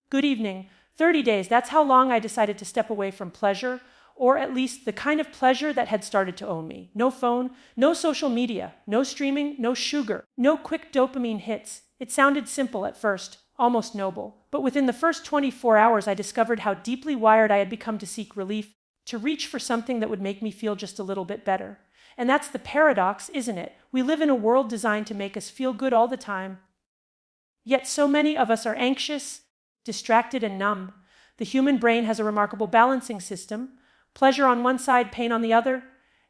Good evening. 30 days, that's how long I decided to step away from pleasure, or at least the kind of pleasure that had started to own me. No phone, no social media, no streaming, no sugar, no quick dopamine hits. It sounded simple at first, almost noble. But within the first 24 hours, I discovered how deeply wired I had become to seek relief, to reach for something that would make me feel just a little bit better. And that's the paradox, isn't it? We live in a world designed to make us feel good all the time. Yet so many of us are anxious, distracted, and numb. The human brain has a remarkable balancing system. Pleasure on one side, pain on the other.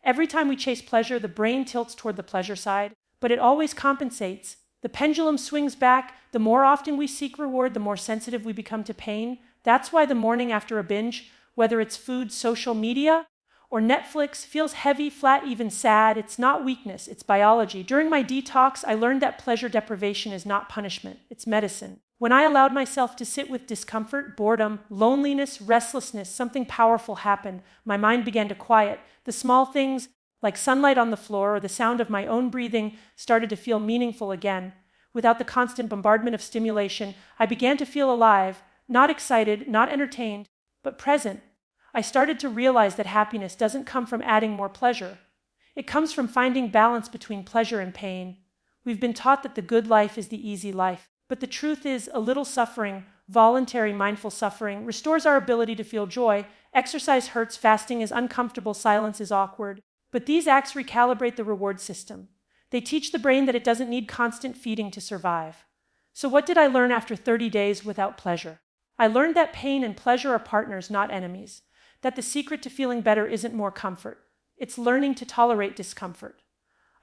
Every time we chase pleasure, the brain tilts toward the pleasure side, but it always compensates. The pendulum swings back. The more often we seek reward, the more sensitive we become to pain. That's why the morning after a binge, whether it's food, social media, or Netflix, feels heavy, flat, even sad. It's not weakness, it's biology. During my detox, I learned that pleasure deprivation is not punishment, it's medicine. When I allowed myself to sit with discomfort, boredom, loneliness, restlessness, something powerful happened. My mind began to quiet. The small things, like sunlight on the floor or the sound of my own breathing, started to feel meaningful again. Without the constant bombardment of stimulation, I began to feel alive, not excited, not entertained, but present. I started to realize that happiness doesn't come from adding more pleasure. It comes from finding balance between pleasure and pain. We've been taught that the good life is the easy life. But the truth is, a little suffering, voluntary mindful suffering, restores our ability to feel joy. Exercise hurts, fasting is uncomfortable, silence is awkward. But these acts recalibrate the reward system. They teach the brain that it doesn't need constant feeding to survive. So what did I learn after 30 days without pleasure? I learned that pain and pleasure are partners, not enemies. That the secret to feeling better isn't more comfort. It's learning to tolerate discomfort.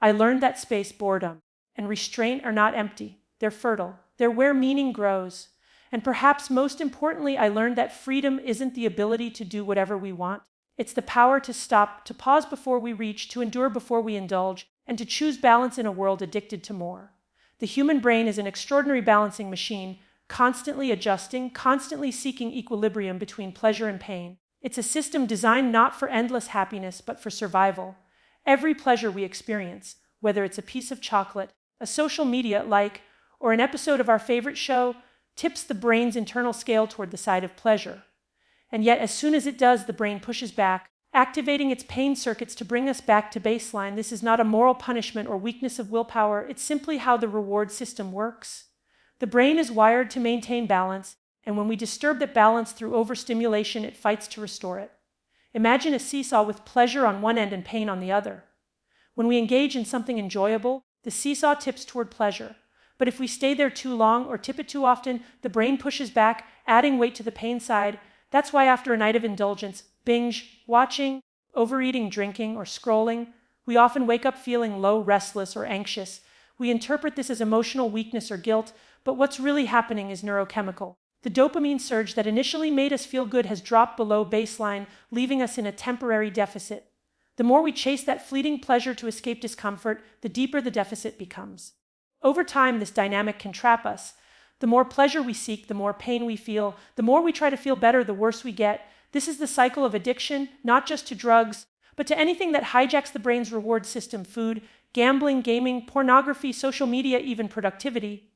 I learned that space, boredom, and restraint are not empty. They're fertile. They're where meaning grows. And perhaps most importantly, I learned that freedom isn't the ability to do whatever we want. It's the power to stop, to pause before we reach, to endure before we indulge, and to choose balance in a world addicted to more. The human brain is an extraordinary balancing machine, constantly adjusting, constantly seeking equilibrium between pleasure and pain. It's a system designed not for endless happiness, but for survival. Every pleasure we experience, whether it's a piece of chocolate, a social media like, or an episode of our favorite show, tips the brain's internal scale toward the side of pleasure. And yet, as soon as it does, the brain pushes back, activating its pain circuits to bring us back to baseline. This is not a moral punishment or weakness of willpower. It's simply how the reward system works. The brain is wired to maintain balance, and when we disturb that balance through overstimulation, it fights to restore it. Imagine a seesaw with pleasure on one end and pain on the other. When we engage in something enjoyable, the seesaw tips toward pleasure. But if we stay there too long or tip it too often, the brain pushes back, adding weight to the pain side. That's why after a night of indulgence, binge, watching, overeating, drinking, or scrolling, we often wake up feeling low, restless, or anxious. We interpret this as emotional weakness or guilt, but what's really happening is neurochemical. The dopamine surge that initially made us feel good has dropped below baseline, leaving us in a temporary deficit. The more we chase that fleeting pleasure to escape discomfort, the deeper the deficit becomes. Over time, this dynamic can trap us. The more pleasure we seek, the more pain we feel. The more we try to feel better, the worse we get. This is the cycle of addiction, not just to drugs, but to anything that hijacks the brain's reward system: food, gambling, gaming, pornography, social media, even productivity.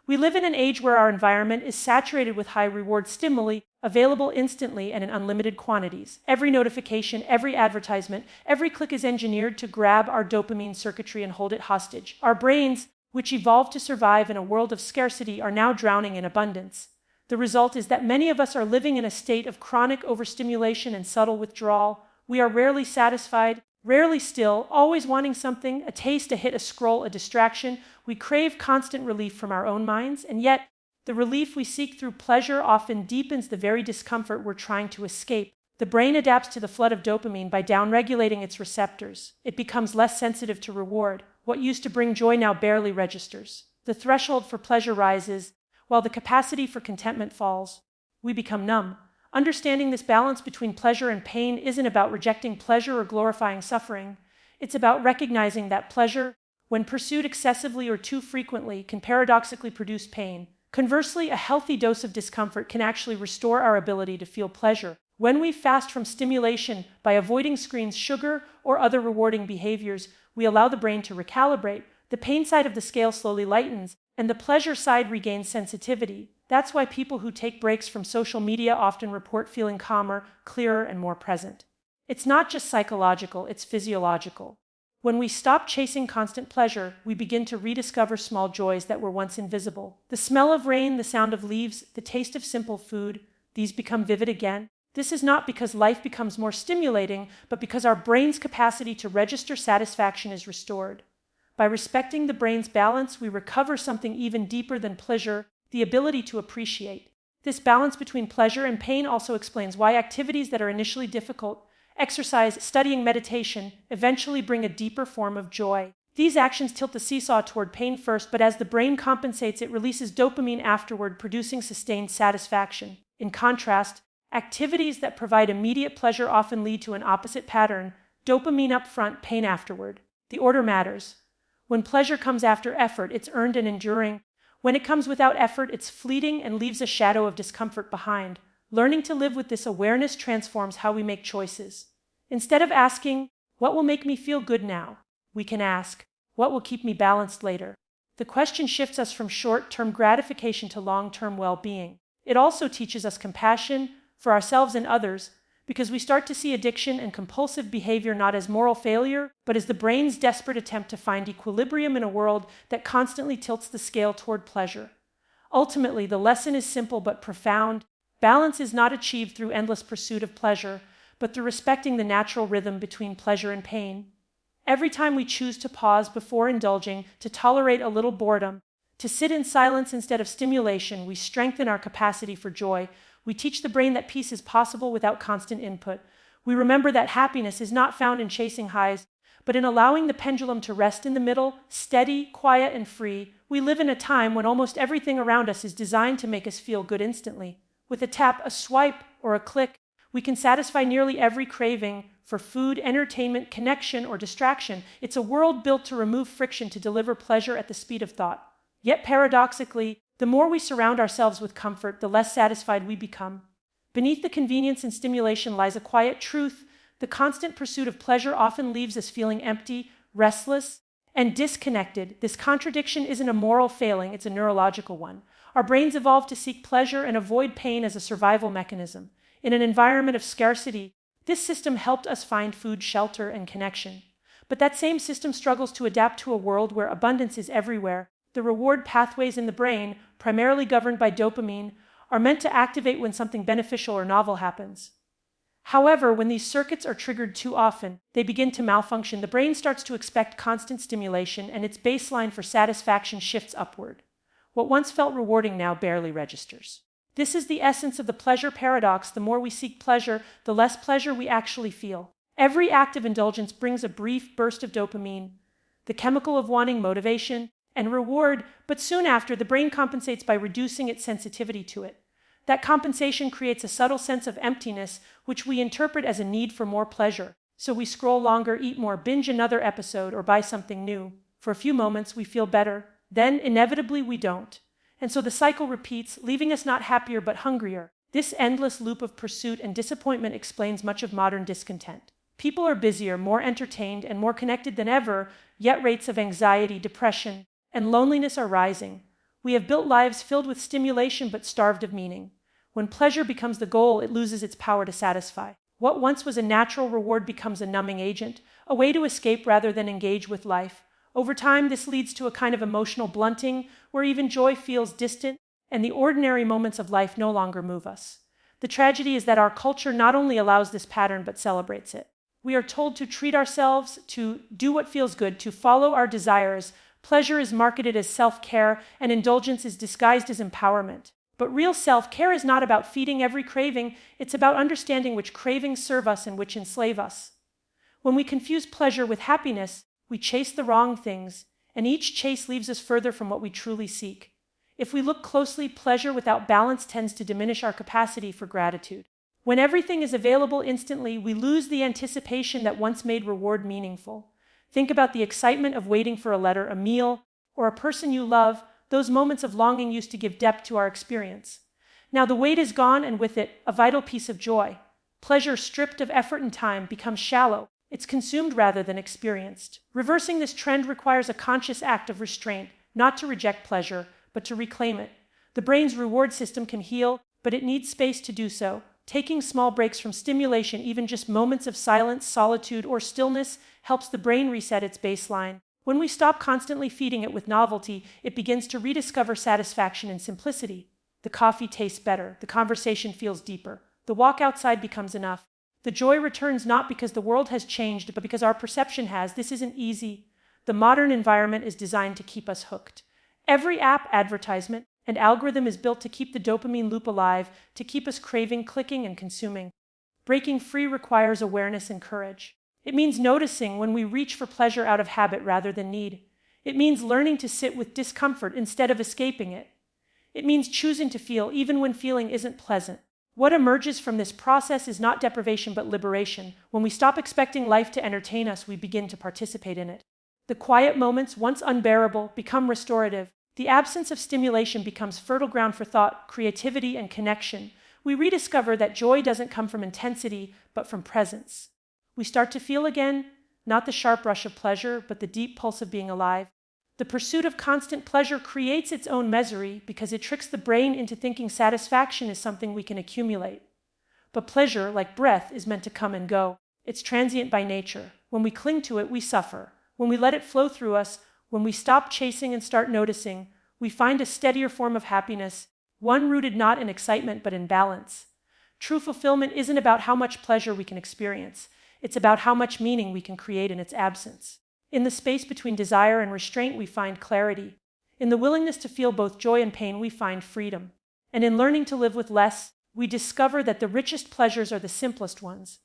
We live in an age where our environment is saturated with high-reward stimuli, available instantly and in unlimited quantities. Every notification, every advertisement, every click is engineered to grab our dopamine circuitry and hold it hostage. Our brains, which evolved to survive in a world of scarcity, are now drowning in abundance. The result is that many of us are living in a state of chronic overstimulation and subtle withdrawal. We are rarely satisfied, rarely still, always wanting something, a taste, a hit, a scroll, a distraction. We crave constant relief from our own minds, and yet the relief we seek through pleasure often deepens the very discomfort we're trying to escape. The brain adapts to the flood of dopamine by downregulating its receptors. It becomes less sensitive to reward. What used to bring joy now barely registers. The threshold for pleasure rises, while the capacity for contentment falls. We become numb. Understanding this balance between pleasure and pain isn't about rejecting pleasure or glorifying suffering. It's about recognizing that pleasure, when pursued excessively or too frequently, can paradoxically produce pain. Conversely, a healthy dose of discomfort can actually restore our ability to feel pleasure. When we fast from stimulation by avoiding screens, sugar, or other rewarding behaviors, we allow the brain to recalibrate. The pain side of the scale slowly lightens, and the pleasure side regains sensitivity. That's why people who take breaks from social media often report feeling calmer, clearer, and more present. It's not just psychological, it's physiological. When we stop chasing constant pleasure, we begin to rediscover small joys that were once invisible. The smell of rain, the sound of leaves, the taste of simple food, these become vivid again. This is not because life becomes more stimulating, but because our brain's capacity to register satisfaction is restored. By respecting the brain's balance, we recover something even deeper than pleasure, the ability to appreciate. This balance between pleasure and pain also explains why activities that are initially difficult, exercise, studying, meditation, eventually bring a deeper form of joy. These actions tilt the seesaw toward pain first, but as the brain compensates, it releases dopamine afterward, producing sustained satisfaction. In contrast, activities that provide immediate pleasure often lead to an opposite pattern: dopamine up front, pain afterward. The order matters. When pleasure comes after effort, it's earned and enduring. When it comes without effort, it's fleeting and leaves a shadow of discomfort behind. Learning to live with this awareness transforms how we make choices. Instead of asking, "What will make me feel good now?" we can ask, "What will keep me balanced later?" The question shifts us from short-term gratification to long-term well-being. It also teaches us compassion for ourselves and others, because we start to see addiction and compulsive behavior not as moral failure, but as the brain's desperate attempt to find equilibrium in a world that constantly tilts the scale toward pleasure. Ultimately, the lesson is simple but profound. Balance is not achieved through endless pursuit of pleasure, but through respecting the natural rhythm between pleasure and pain. Every time we choose to pause before indulging, to tolerate a little boredom, to sit in silence instead of stimulation, we strengthen our capacity for joy. We teach the brain that peace is possible without constant input. We remember that happiness is not found in chasing highs, but in allowing the pendulum to rest in the middle, steady, quiet, and free. We live in a time when almost everything around us is designed to make us feel good instantly. With a tap, a swipe, or a click, we can satisfy nearly every craving for food, entertainment, connection, or distraction. It's a world built to remove friction to deliver pleasure at the speed of thought. Yet paradoxically, the more we surround ourselves with comfort, the less satisfied we become. Beneath the convenience and stimulation lies a quiet truth. The constant pursuit of pleasure often leaves us feeling empty, restless, and disconnected. This contradiction isn't a moral failing, it's a neurological one. Our brains evolved to seek pleasure and avoid pain as a survival mechanism. In an environment of scarcity, this system helped us find food, shelter, and connection. But that same system struggles to adapt to a world where abundance is everywhere. The reward pathways in the brain, primarily governed by dopamine, are meant to activate when something beneficial or novel happens. However, when these circuits are triggered too often, they begin to malfunction. The brain starts to expect constant stimulation, and its baseline for satisfaction shifts upward. What once felt rewarding now barely registers. This is the essence of the pleasure paradox. The more we seek pleasure, the less pleasure we actually feel. Every act of indulgence brings a brief burst of dopamine, the chemical of wanting, motivation, and reward, but soon after, the brain compensates by reducing its sensitivity to it. That compensation creates a subtle sense of emptiness, which we interpret as a need for more pleasure. So we scroll longer, eat more, binge another episode, or buy something new. For a few moments, we feel better. Then, inevitably, we don't. And so the cycle repeats, leaving us not happier but hungrier. This endless loop of pursuit and disappointment explains much of modern discontent. People are busier, more entertained, and more connected than ever, yet rates of anxiety, depression, and loneliness are rising. We have built lives filled with stimulation but starved of meaning. When pleasure becomes the goal, it loses its power to satisfy. What once was a natural reward becomes a numbing agent, a way to escape rather than engage with life. Over time, this leads to a kind of emotional blunting, where even joy feels distant, and the ordinary moments of life no longer move us. The tragedy is that our culture not only allows this pattern, but celebrates it. We are told to treat ourselves, to do what feels good, to follow our desires. Pleasure is marketed as self-care, and indulgence is disguised as empowerment. But real self-care is not about feeding every craving, it's about understanding which cravings serve us and which enslave us. When we confuse pleasure with happiness, we chase the wrong things, and each chase leaves us further from what we truly seek. If we look closely, pleasure without balance tends to diminish our capacity for gratitude. When everything is available instantly, we lose the anticipation that once made reward meaningful. Think about the excitement of waiting for a letter, a meal, or a person you love. Those moments of longing used to give depth to our experience. Now the wait is gone, and with it, a vital piece of joy. Pleasure stripped of effort and time becomes shallow. It's consumed rather than experienced. Reversing this trend requires a conscious act of restraint, not to reject pleasure, but to reclaim it. The brain's reward system can heal, but it needs space to do so. Taking small breaks from stimulation, even just moments of silence, solitude, or stillness, helps the brain reset its baseline. When we stop constantly feeding it with novelty, it begins to rediscover satisfaction in simplicity. The coffee tastes better, the conversation feels deeper, the walk outside becomes enough. The joy returns not because the world has changed, but because our perception has. This isn't easy. The modern environment is designed to keep us hooked. Every app, advertisement, and algorithm is built to keep the dopamine loop alive, to keep us craving, clicking, and consuming. Breaking free requires awareness and courage. It means noticing when we reach for pleasure out of habit rather than need. It means learning to sit with discomfort instead of escaping it. It means choosing to feel even when feeling isn't pleasant. What emerges from this process is not deprivation but liberation. When we stop expecting life to entertain us, we begin to participate in it. The quiet moments, once unbearable, become restorative. The absence of stimulation becomes fertile ground for thought, creativity, and connection. We rediscover that joy doesn't come from intensity, but from presence. We start to feel again, not the sharp rush of pleasure, but the deep pulse of being alive. The pursuit of constant pleasure creates its own misery because it tricks the brain into thinking satisfaction is something we can accumulate. But pleasure, like breath, is meant to come and go. It's transient by nature. When we cling to it, we suffer. When we let it flow through us, when we stop chasing and start noticing, we find a steadier form of happiness, one rooted not in excitement but in balance. True fulfillment isn't about how much pleasure we can experience. It's about how much meaning we can create in its absence. In the space between desire and restraint, we find clarity. In the willingness to feel both joy and pain, we find freedom. And in learning to live with less, we discover that the richest pleasures are the simplest ones,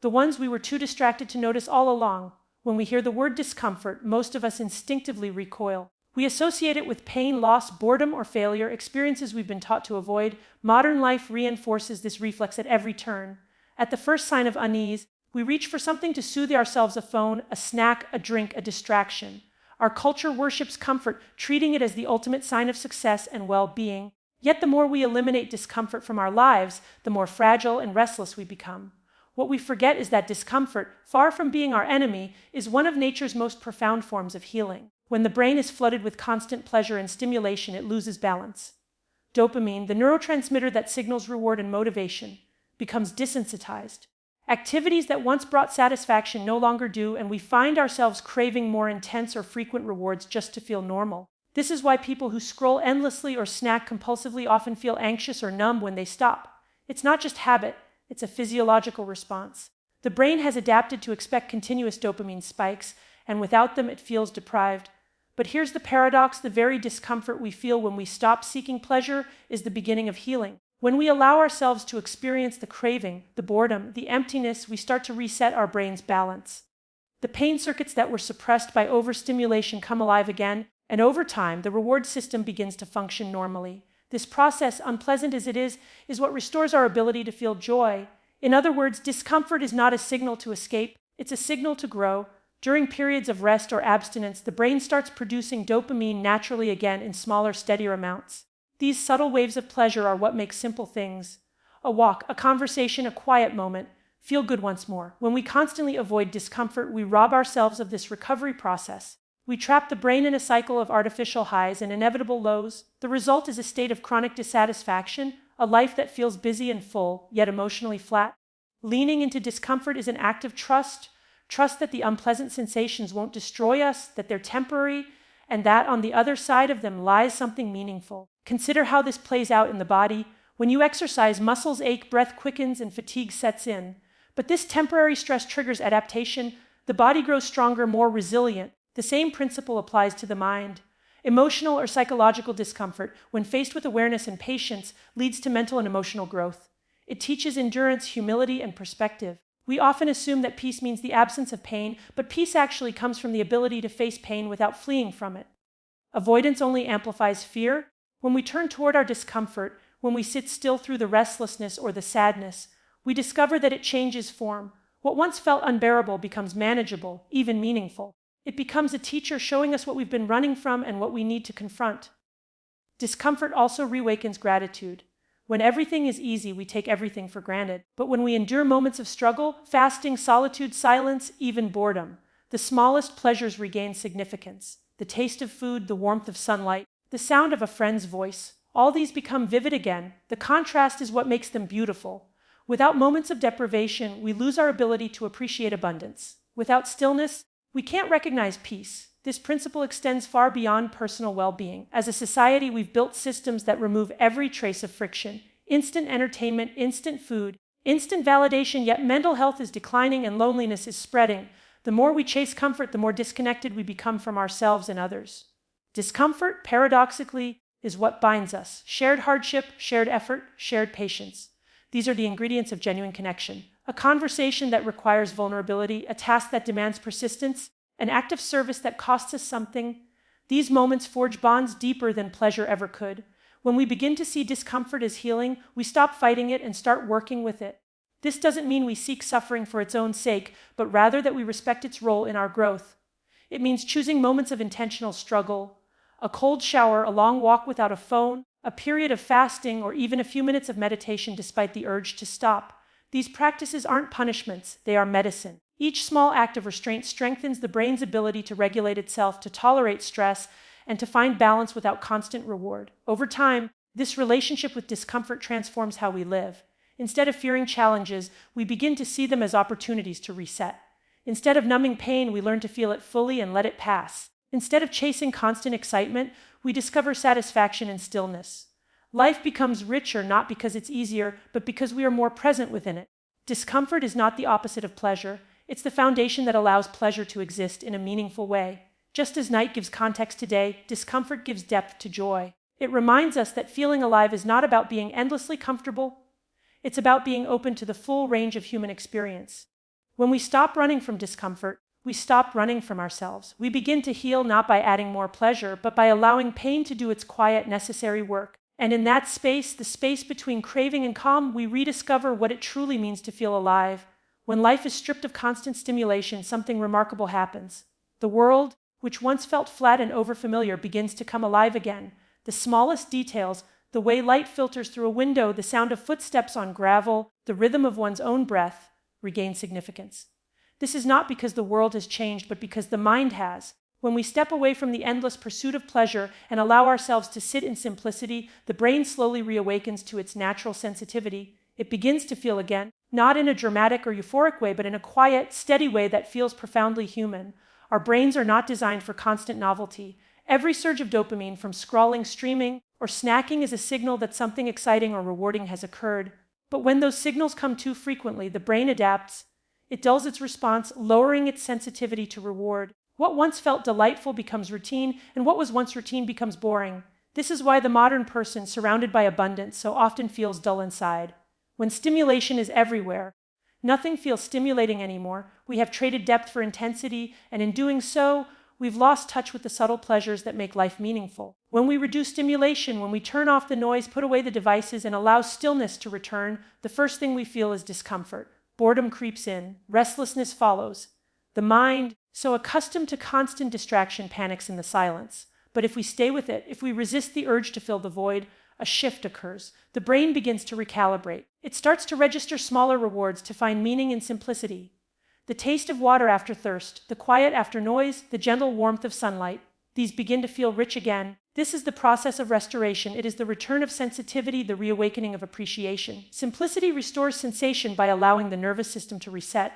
the ones we were too distracted to notice all along. When we hear the word discomfort, most of us instinctively recoil. We associate it with pain, loss, boredom, or failure, experiences we've been taught to avoid. Modern life reinforces this reflex at every turn. At the first sign of unease, we reach for something to soothe ourselves: a phone, a snack, a drink, a distraction. Our culture worships comfort, treating it as the ultimate sign of success and well-being. Yet the more we eliminate discomfort from our lives, the more fragile and restless we become. What we forget is that discomfort, far from being our enemy, is one of nature's most profound forms of healing. When the brain is flooded with constant pleasure and stimulation, it loses balance. Dopamine, the neurotransmitter that signals reward and motivation, becomes desensitized. Activities that once brought satisfaction no longer do, and we find ourselves craving more intense or frequent rewards just to feel normal. This is why people who scroll endlessly or snack compulsively often feel anxious or numb when they stop. It's not just habit, it's a physiological response. The brain has adapted to expect continuous dopamine spikes, and without them it feels deprived. But here's the paradox: the very discomfort we feel when we stop seeking pleasure is the beginning of healing. When we allow ourselves to experience the craving, the boredom, the emptiness, we start to reset our brain's balance. The pain circuits that were suppressed by overstimulation come alive again, and over time, the reward system begins to function normally. This process, unpleasant as it is what restores our ability to feel joy. In other words, discomfort is not a signal to escape, it's a signal to grow. During periods of rest or abstinence, the brain starts producing dopamine naturally again in smaller, steadier amounts. These subtle waves of pleasure are what make simple things, a walk, a conversation, a quiet moment, feel good once more. When we constantly avoid discomfort, we rob ourselves of this recovery process. We trap the brain in a cycle of artificial highs and inevitable lows. The result is a state of chronic dissatisfaction, a life that feels busy and full, yet emotionally flat. Leaning into discomfort is an act of trust that the unpleasant sensations won't destroy us, that they're temporary, and that on the other side of them lies something meaningful. Consider how this plays out in the body. When you exercise, muscles ache, breath quickens, and fatigue sets in. But this temporary stress triggers adaptation. The body grows stronger, more resilient. The same principle applies to the mind. Emotional or psychological discomfort, when faced with awareness and patience, leads to mental and emotional growth. It teaches endurance, humility, and perspective. We often assume that peace means the absence of pain, but peace actually comes from the ability to face pain without fleeing from it. Avoidance only amplifies fear. When we turn toward our discomfort, when we sit still through the restlessness or the sadness, we discover that it changes form. What once felt unbearable becomes manageable, even meaningful. It becomes a teacher showing us what we've been running from and what we need to confront. Discomfort also reawakens gratitude. When everything is easy, we take everything for granted. But when we endure moments of struggle, fasting, solitude, silence, even boredom, the smallest pleasures regain significance. The taste of food, the warmth of sunlight, the sound of a friend's voice, All these become vivid again. The contrast is what makes them beautiful. Without moments of deprivation, we lose our ability to appreciate abundance. Without stillness, we can't recognize peace. This principle extends far beyond personal well-being. As a society, we've built systems that remove every trace of friction. Instant entertainment, instant food, instant validation, yet mental health is declining and loneliness is spreading. The more we chase comfort, the more disconnected we become from ourselves and others. Discomfort, paradoxically, is what binds us. Shared hardship, shared effort, shared patience. These are the ingredients of genuine connection. A conversation that requires vulnerability, a task that demands persistence, an act of service that costs us something. These moments forge bonds deeper than pleasure ever could. When we begin to see discomfort as healing, we stop fighting it and start working with it. This doesn't mean we seek suffering for its own sake, but rather that we respect its role in our growth. It means choosing moments of intentional struggle, a cold shower, a long walk without a phone, a period of fasting, or even a few minutes of meditation despite the urge to stop. These practices aren't punishments, they are medicine. Each small act of restraint strengthens the brain's ability to regulate itself, to tolerate stress, and to find balance without constant reward. Over time, this relationship with discomfort transforms how we live. Instead of fearing challenges, we begin to see them as opportunities to reset. Instead of numbing pain, we learn to feel it fully and let it pass. Instead of chasing constant excitement, we discover satisfaction in stillness. Life becomes richer not because it's easier, but because we are more present within it. Discomfort is not the opposite of pleasure. It's the foundation that allows pleasure to exist in a meaningful way. Just as night gives context to day, discomfort gives depth to joy. It reminds us that feeling alive is not about being endlessly comfortable. It's about being open to the full range of human experience. When we stop running from discomfort, we stop running from ourselves. We begin to heal not by adding more pleasure, but by allowing pain to do its quiet, necessary work. And in that space, the space between craving and calm, we rediscover what it truly means to feel alive. When life is stripped of constant stimulation, something remarkable happens. The world, which once felt flat and overfamiliar, begins to come alive again. The smallest details, the way light filters through a window, the sound of footsteps on gravel, the rhythm of one's own breath, regain significance. This is not because the world has changed, but because the mind has. When we step away from the endless pursuit of pleasure and allow ourselves to sit in simplicity, the brain slowly reawakens to its natural sensitivity. It begins to feel again, not in a dramatic or euphoric way, but in a quiet, steady way that feels profoundly human. Our brains are not designed for constant novelty. Every surge of dopamine from scrolling, streaming, or snacking is a signal that something exciting or rewarding has occurred. But when those signals come too frequently, the brain adapts. It dulls its response, lowering its sensitivity to reward. What once felt delightful becomes routine, and what was once routine becomes boring. This is why the modern person, surrounded by abundance, so often feels dull inside. When stimulation is everywhere, nothing feels stimulating anymore. We have traded depth for intensity, and in doing so, we've lost touch with the subtle pleasures that make life meaningful. When we reduce stimulation, when we turn off the noise, put away the devices, and allow stillness to return, the first thing we feel is discomfort. Boredom creeps in. Restlessness follows. The mind, so accustomed to constant distraction, panics in the silence. But if we stay with it, if we resist the urge to fill the void, a shift occurs. The brain begins to recalibrate. It starts to register smaller rewards, to find meaning in simplicity. The taste of water after thirst, the quiet after noise, the gentle warmth of sunlight. These begin to feel rich again. This is the process of restoration. It is the return of sensitivity, the reawakening of appreciation. Simplicity restores sensation by allowing the nervous system to reset.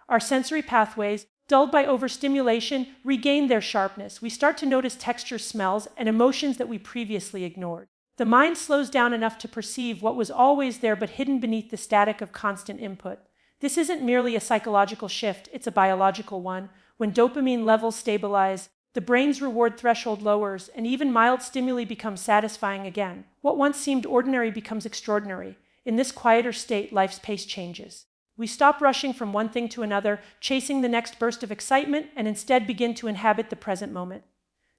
Our sensory pathways, dulled by overstimulation, regain their sharpness. We start to notice textures, smells, and emotions that we previously ignored. The mind slows down enough to perceive what was always there but hidden beneath the static of constant input. This isn't merely a psychological shift, it's a biological one. When dopamine levels stabilize, the brain's reward threshold lowers, and even mild stimuli become satisfying again. What once seemed ordinary becomes extraordinary. In this quieter state, life's pace changes. We stop rushing from one thing to another, chasing the next burst of excitement, and instead begin to inhabit the present moment.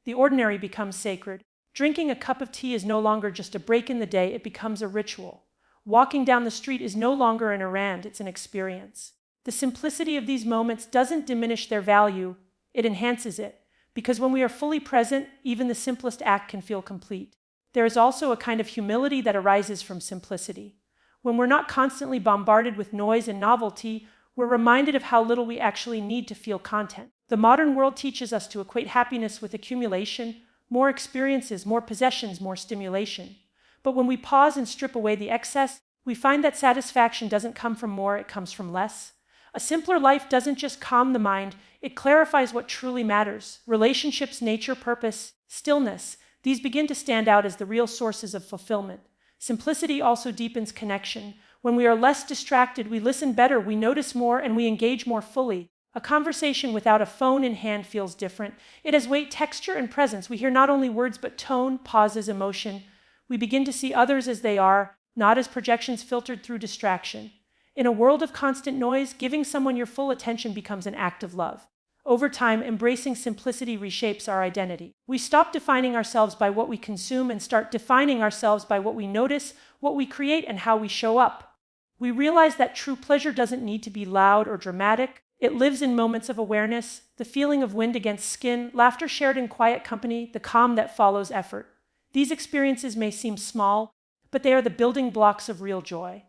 The ordinary becomes sacred. Drinking a cup of tea is no longer just a break in the day, it becomes a ritual. Walking down the street is no longer an errand, it's an experience. The simplicity of these moments doesn't diminish their value, it enhances it. Because when we are fully present, even the simplest act can feel complete. There is also a kind of humility that arises from simplicity. When we're not constantly bombarded with noise and novelty, we're reminded of how little we actually need to feel content. The modern world teaches us to equate happiness with accumulation, more experiences, more possessions, more stimulation. But when we pause and strip away the excess, we find that satisfaction doesn't come from more, it comes from less. A simpler life doesn't just calm the mind, it clarifies what truly matters. Relationships, nature, purpose, stillness, these begin to stand out as the real sources of fulfillment. Simplicity also deepens connection. When we are less distracted, we listen better, we notice more, and we engage more fully. A conversation without a phone in hand feels different. It has weight, texture, and presence. We hear not only words but tone, pauses, emotion. We begin to see others as they are, not as projections filtered through distraction. In a world of constant noise, giving someone your full attention becomes an act of love. Over time, embracing simplicity reshapes our identity. We stop defining ourselves by what we consume and start defining ourselves by what we notice, what we create, and how we show up. We realize that true pleasure doesn't need to be loud or dramatic. It lives in moments of awareness, the feeling of wind against skin, laughter shared in quiet company, the calm that follows effort. These experiences may seem small, but they are the building blocks of real joy.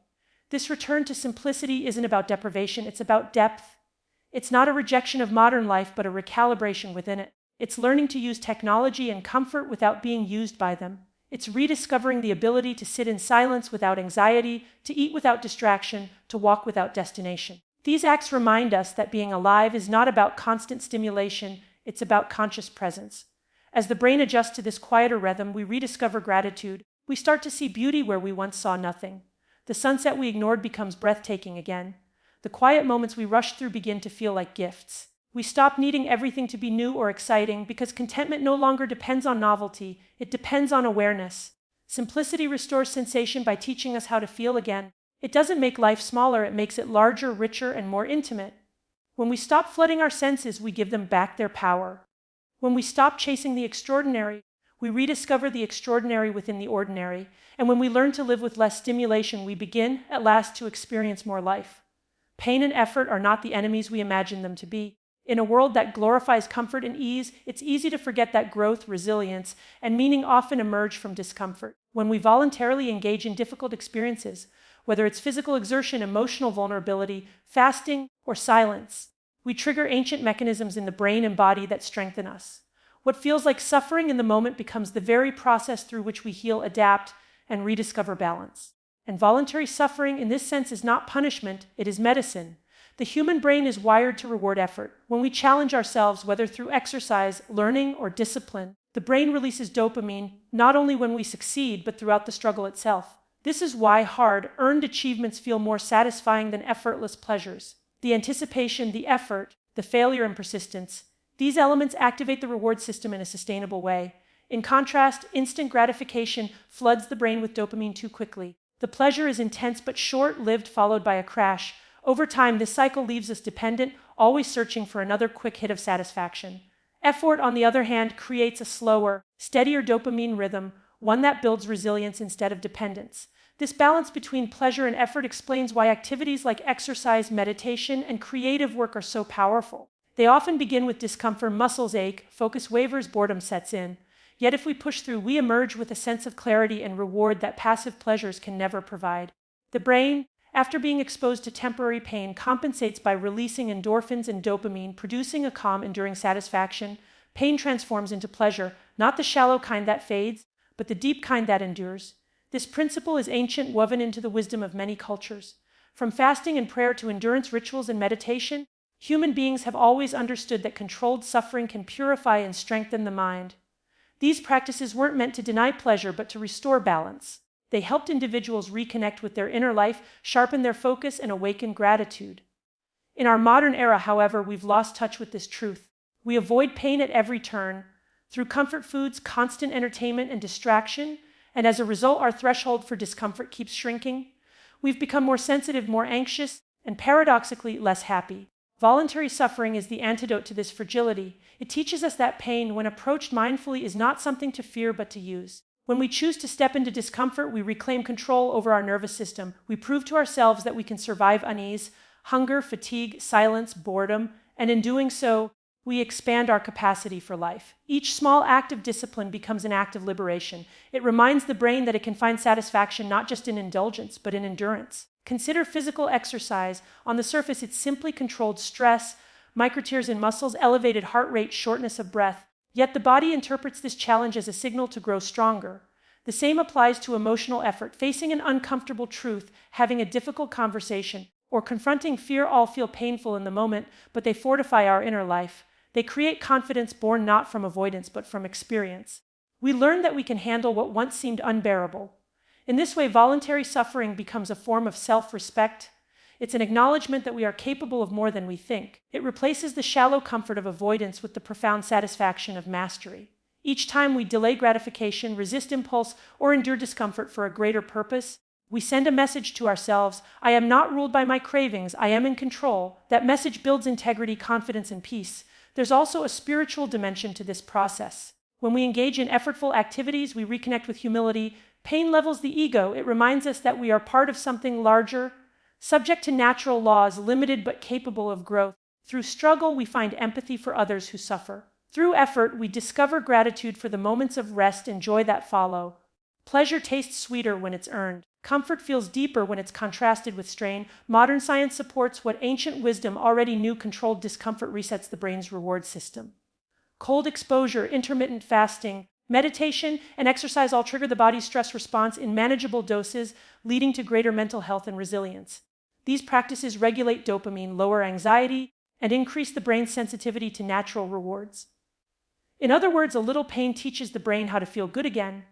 This return to simplicity isn't about deprivation, it's about depth. It's not a rejection of modern life, but a recalibration within it. It's learning to use technology and comfort without being used by them. It's rediscovering the ability to sit in silence without anxiety, to eat without distraction, to walk without destination. These acts remind us that being alive is not about constant stimulation, it's about conscious presence. As the brain adjusts to this quieter rhythm, we rediscover gratitude. We start to see beauty where we once saw nothing. The sunset we ignored becomes breathtaking again. The quiet moments we rush through begin to feel like gifts. We stop needing everything to be new or exciting because contentment no longer depends on novelty, it depends on awareness. Simplicity restores sensation by teaching us how to feel again. It doesn't make life smaller, it makes it larger, richer, and more intimate. When we stop flooding our senses, we give them back their power. When we stop chasing the extraordinary, we rediscover the extraordinary within the ordinary. And when we learn to live with less stimulation, we begin, at last, to experience more life. Pain and effort are not the enemies we imagine them to be. In a world that glorifies comfort and ease, it's easy to forget that growth, resilience, and meaning often emerge from discomfort. When we voluntarily engage in difficult experiences, whether it's physical exertion, emotional vulnerability, fasting, or silence, we trigger ancient mechanisms in the brain and body that strengthen us. What feels like suffering in the moment becomes the very process through which we heal, adapt, and rediscover balance. And voluntary suffering in this sense is not punishment, it is medicine. The human brain is wired to reward effort. When we challenge ourselves, whether through exercise, learning, or discipline, the brain releases dopamine, not only when we succeed, but throughout the struggle itself. This is why hard-earned achievements feel more satisfying than effortless pleasures. The anticipation, the effort, the failure, and persistence, these elements activate the reward system in a sustainable way. In contrast, instant gratification floods the brain with dopamine too quickly. The pleasure is intense but short-lived, followed by a crash. Over time, this cycle leaves us dependent, always searching for another quick hit of satisfaction. Effort, on the other hand, creates a slower, steadier dopamine rhythm, one that builds resilience instead of dependence. This balance between pleasure and effort explains why activities like exercise, meditation, and creative work are so powerful. They often begin with discomfort, muscles ache, focus wavers, boredom sets in. Yet if we push through, we emerge with a sense of clarity and reward that passive pleasures can never provide. The brain, after being exposed to temporary pain, compensates by releasing endorphins and dopamine, producing a calm, enduring satisfaction. Pain transforms into pleasure, not the shallow kind that fades, but the deep kind that endures. This principle is ancient, woven into the wisdom of many cultures. From fasting and prayer to endurance rituals and meditation, human beings have always understood that controlled suffering can purify and strengthen the mind. These practices weren't meant to deny pleasure, but to restore balance. They helped individuals reconnect with their inner life, sharpen their focus, and awaken gratitude. In our modern era, however, we've lost touch with this truth. We avoid pain at every turn, through comfort foods, constant entertainment, and distraction, and as a result, our threshold for discomfort keeps shrinking. We've become more sensitive, more anxious, and paradoxically, less happy. Voluntary suffering is the antidote to this fragility. It teaches us that pain, when approached mindfully, is not something to fear but to use. When we choose to step into discomfort, we reclaim control over our nervous system. We prove to ourselves that we can survive unease, hunger, fatigue, silence, boredom, and in doing so, we expand our capacity for life. Each small act of discipline becomes an act of liberation. It reminds the brain that it can find satisfaction not just in indulgence, but in endurance. Consider physical exercise. On the surface, it's simply controlled stress, microtears in muscles, elevated heart rate, shortness of breath. Yet the body interprets this challenge as a signal to grow stronger. The same applies to emotional effort. Facing an uncomfortable truth, having a difficult conversation, or confronting fear all feel painful in the moment, but they fortify our inner life. They create confidence born not from avoidance but from experience. We learn that we can handle what once seemed unbearable. In this way, voluntary suffering becomes a form of self-respect. It's an acknowledgement that we are capable of more than we think. It replaces the shallow comfort of avoidance with the profound satisfaction of mastery. Each time we delay gratification, resist impulse, or endure discomfort for a greater purpose, we send a message to ourselves: I am not ruled by my cravings, I am in control. That message builds integrity, confidence, and peace. There's also a spiritual dimension to this process. When we engage in effortful activities, we reconnect with humility. Pain levels the ego. It reminds us that we are part of something larger, subject to natural laws, limited but capable of growth. Through struggle, we find empathy for others who suffer. Through effort, we discover gratitude for the moments of rest and joy that follow. Pleasure tastes sweeter when it's earned. Comfort feels deeper when it's contrasted with strain. Modern science supports what ancient wisdom already knew: controlled discomfort resets the brain's reward system. Cold exposure, intermittent fasting, meditation, and exercise all trigger the body's stress response in manageable doses, leading to greater mental health and resilience. These practices regulate dopamine, lower anxiety, and increase the brain's sensitivity to natural rewards. In other words, a little pain teaches the brain how to feel good again.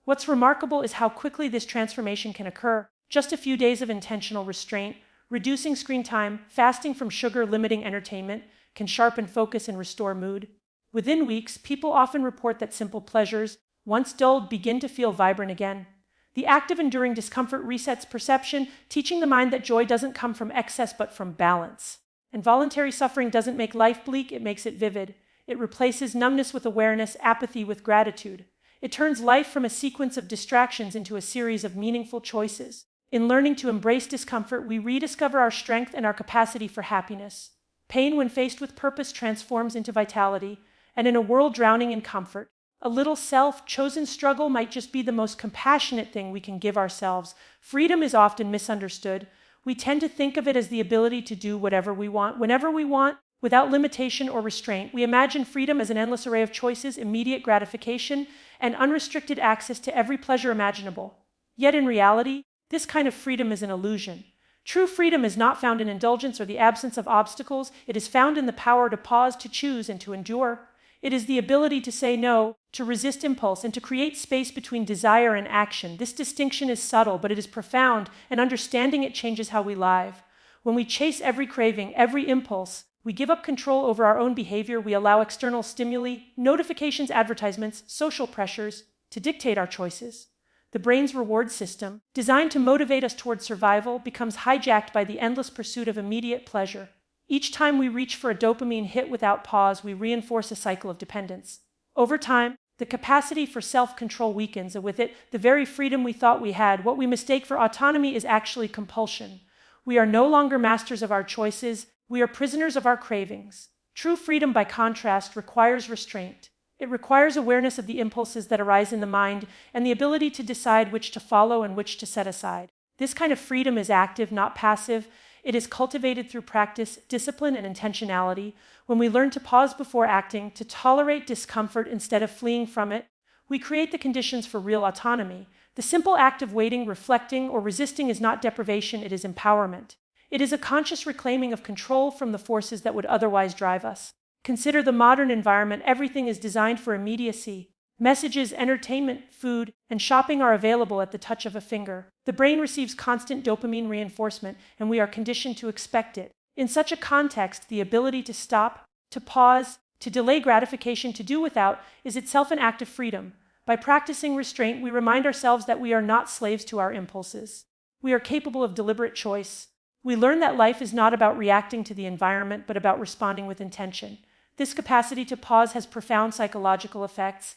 What's remarkable is how quickly this transformation can occur. Just a few days of intentional restraint, reducing screen time, fasting from sugar, limiting entertainment, can sharpen focus and restore mood. Within weeks, people often report that simple pleasures, once dulled, begin to feel vibrant again. The act of enduring discomfort resets perception, teaching the mind that joy doesn't come from excess but from balance. And voluntary suffering doesn't make life bleak, it makes it vivid. It replaces numbness with awareness, apathy with gratitude. It turns life from a sequence of distractions into a series of meaningful choices. In learning to embrace discomfort, we rediscover our strength and our capacity for happiness. Pain, when faced with purpose, transforms into vitality. And in a world drowning in comfort, a little self-chosen struggle might just be the most compassionate thing we can give ourselves. Freedom is often misunderstood. We tend to think of it as the ability to do whatever we want, whenever we want, without limitation or restraint. We imagine freedom as an endless array of choices, immediate gratification, and unrestricted access to every pleasure imaginable. Yet in reality, this kind of freedom is an illusion. True freedom is not found in indulgence or the absence of obstacles. It is found in the power to pause, to choose, and to endure. It is the ability to say no, to resist impulse, and to create space between desire and action. This distinction is subtle, but it is profound, and understanding it changes how we live. When we chase every craving, every impulse, we give up control over our own behavior. We allow external stimuli, notifications, advertisements, social pressures to dictate our choices. The brain's reward system, designed to motivate us toward survival, becomes hijacked by the endless pursuit of immediate pleasure. Each time we reach for a dopamine hit without pause, we reinforce a cycle of dependence. Over time, the capacity for self-control weakens, and with it, the very freedom we thought we had. What we mistake for autonomy is actually compulsion. We are no longer masters of our choices. We are prisoners of our cravings. True freedom, by contrast, requires restraint. It requires awareness of the impulses that arise in the mind and the ability to decide which to follow and which to set aside. This kind of freedom is active, not passive. It is cultivated through practice, discipline, and intentionality. When we learn to pause before acting, to tolerate discomfort instead of fleeing from it, we create the conditions for real autonomy. The simple act of waiting, reflecting, or resisting is not deprivation, it is empowerment. It is a conscious reclaiming of control from the forces that would otherwise drive us. Consider the modern environment. Everything is designed for immediacy. Messages, entertainment, food, and shopping are available at the touch of a finger. The brain receives constant dopamine reinforcement, and we are conditioned to expect it. In such a context, the ability to stop, to pause, to delay gratification, to do without, is itself an act of freedom. By practicing restraint, we remind ourselves that we are not slaves to our impulses. We are capable of deliberate choice. We learn that life is not about reacting to the environment, but about responding with intention. This capacity to pause has profound psychological effects.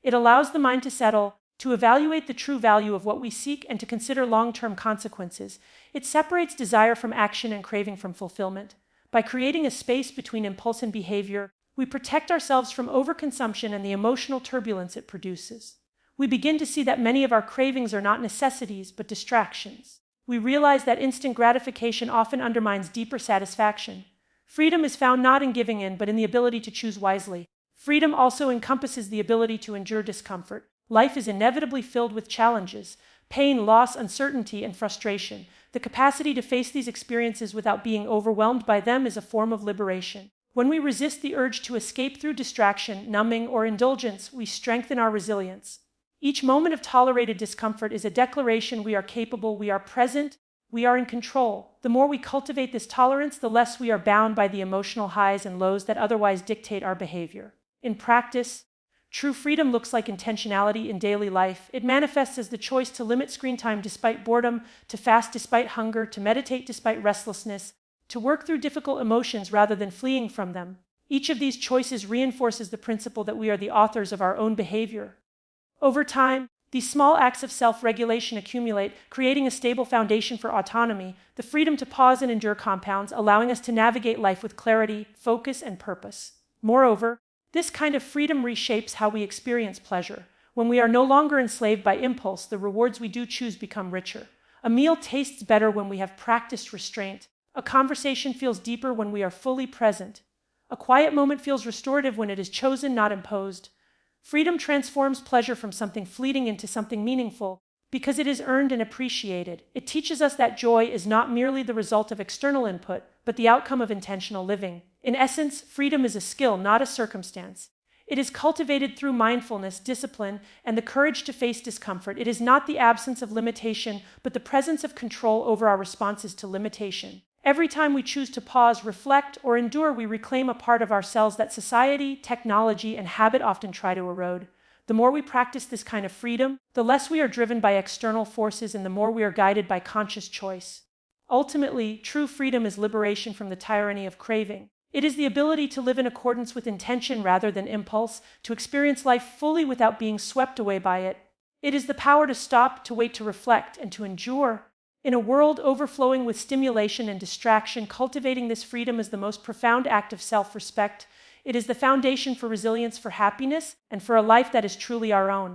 It allows the mind to settle, to evaluate the true value of what we seek, and to consider long-term consequences. It separates desire from action and craving from fulfillment. By creating a space between impulse and behavior, we protect ourselves from overconsumption and the emotional turbulence it produces. We begin to see that many of our cravings are not necessities, but distractions. We realize that instant gratification often undermines deeper satisfaction. Freedom is found not in giving in, but in the ability to choose wisely. Freedom also encompasses the ability to endure discomfort. Life is inevitably filled with challenges: pain, loss, uncertainty, and frustration. The capacity to face these experiences without being overwhelmed by them is a form of liberation. When we resist the urge to escape through distraction, numbing, or indulgence, we strengthen our resilience. Each moment of tolerated discomfort is a declaration we are capable, we are present, we are in control. The more we cultivate this tolerance, the less we are bound by the emotional highs and lows that otherwise dictate our behavior. In practice, true freedom looks like intentionality in daily life. It manifests as the choice to limit screen time despite boredom, to fast despite hunger, to meditate despite restlessness, to work through difficult emotions rather than fleeing from them. Each of these choices reinforces the principle that we are the authors of our own behavior. Over time, these small acts of self-regulation accumulate, creating a stable foundation for autonomy. The freedom to pause and endure compounds, allowing us to navigate life with clarity, focus, and purpose. Moreover, this kind of freedom reshapes how we experience pleasure. When we are no longer enslaved by impulse, the rewards we do choose become richer. A meal tastes better when we have practiced restraint. A conversation feels deeper when we are fully present. A quiet moment feels restorative when it is chosen, not imposed. Freedom transforms pleasure from something fleeting into something meaningful because it is earned and appreciated. It teaches us that joy is not merely the result of external input, but the outcome of intentional living. In essence, freedom is a skill, not a circumstance. It is cultivated through mindfulness, discipline, and the courage to face discomfort. It is not the absence of limitation, but the presence of control over our responses to limitation. Every time we choose to pause, reflect, or endure, we reclaim a part of ourselves that society, technology, and habit often try to erode. The more we practice this kind of freedom, the less we are driven by external forces and the more we are guided by conscious choice. Ultimately, true freedom is liberation from the tyranny of craving. It is the ability to live in accordance with intention rather than impulse, to experience life fully without being swept away by it. It is the power to stop, to wait, to reflect, and to endure. In a world overflowing with stimulation and distraction, cultivating this freedom is the most profound act of self-respect. It is the foundation for resilience, for happiness, and for a life that is truly our own.